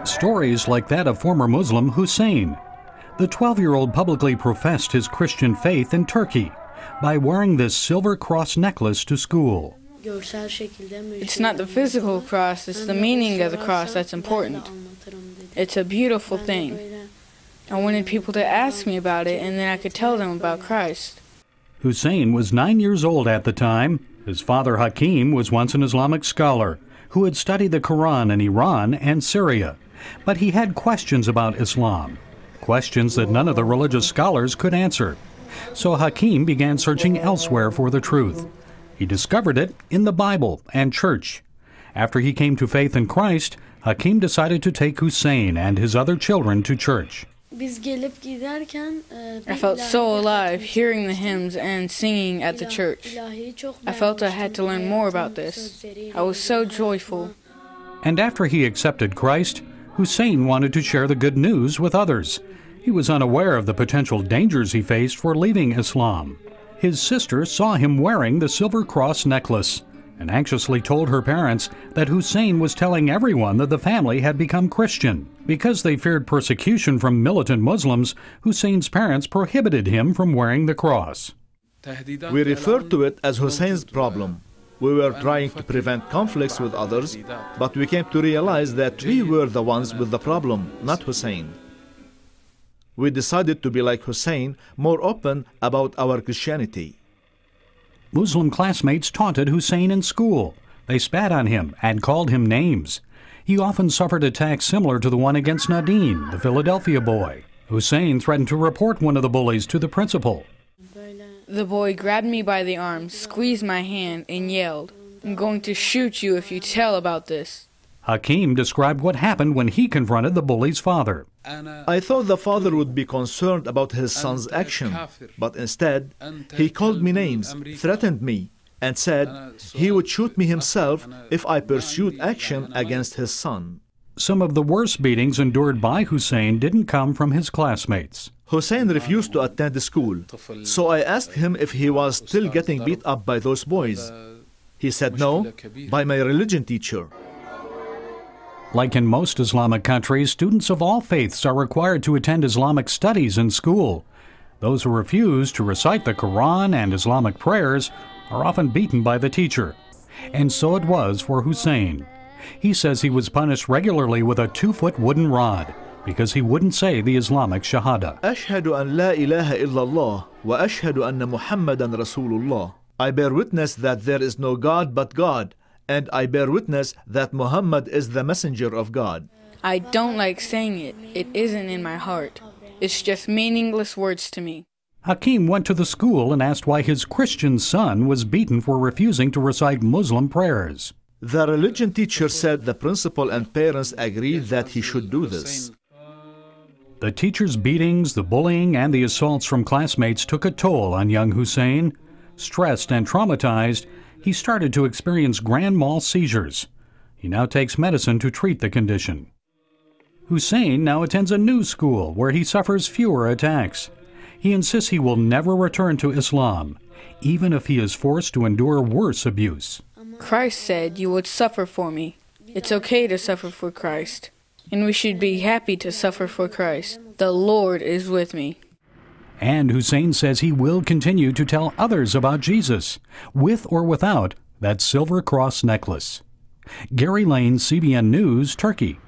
Stories like that of former Muslim Hussein. The 12-year-old publicly professed his Christian faith in Turkey by wearing this silver cross necklace to school. It's not the physical cross, it's the meaning of the cross that's important. It's a beautiful thing. I wanted people to ask me about it, and then I could tell them about Christ. Hussein was 9 years old at the time. His father Hakim was once an Islamic scholar who had studied the Quran in Iran and Syria. But he had questions about Islam, questions that none of the religious scholars could answer. So Hakim began searching elsewhere for the truth. He discovered it in the Bible and church. After he came to faith in Christ, Hakim decided to take Hussein and his other children to church. I felt so alive hearing the hymns and singing at the church. I felt I had to learn more about this. I was so joyful. And after he accepted Christ, Hussein wanted to share the good news with others. He was unaware of the potential dangers he faced for leaving Islam. His sister saw him wearing the silver cross necklace and anxiously told her parents that Hussein was telling everyone that the family had become Christian. Because they feared persecution from militant Muslims, Hussein's parents prohibited him from wearing the cross. We referred to it as Hussein's problem. We were trying to prevent conflicts with others, but we came to realize that we were the ones with the problem, not Hussein. We decided to be like Hussein, more open about our Christianity. Muslim classmates taunted Hussein in school. They spat on him and called him names. He often suffered attacks similar to the one against Nadine, the Philadelphia boy. Hussein threatened to report one of the bullies to the principal. The boy grabbed me by the arm, squeezed my hand, and yelled, "I'm going to shoot you if you tell about this." Hakim described what happened when he confronted the bully's father. I thought the father would be concerned about his son's action, but instead, he called me names, threatened me, and said he would shoot me himself if I pursued action against his son. Some of the worst beatings endured by Hussein didn't come from his classmates. Hussein refused to attend school, so I asked him if he was still getting beat up by those boys. He said no, by my religion teacher. Like in most Islamic countries, students of all faiths are required to attend Islamic studies in school. Those who refuse to recite the Quran and Islamic prayers are often beaten by the teacher. And so it was for Hussein. He says he was punished regularly with a 2-foot wooden rod because he wouldn't say the Islamic Shahada. أشهد أن لا إله إلا الله وأشهد أن محمدا رسول الله. I bear witness that there is no God but God, and I bear witness that Muhammad is the messenger of God. I don't like saying it. It isn't in my heart. It's just meaningless words to me. Hakim went to the school and asked why his Christian son was beaten for refusing to recite Muslim prayers. The religion teacher said the principal and parents agreed that he should do this. The teacher's beatings, the bullying, and the assaults from classmates took a toll on young Hussein. Stressed and traumatized, he started to experience grand mal seizures. He now takes medicine to treat the condition. Hussein now attends a new school where he suffers fewer attacks. He insists he will never return to Islam, even if he is forced to endure worse abuse. Christ said you would suffer for me. It's okay to suffer for Christ, and we should be happy to suffer for Christ. The Lord is with me. And Hussein says he will continue to tell others about Jesus, with or without that silver cross necklace. Gary Lane, CBN News, Turkey.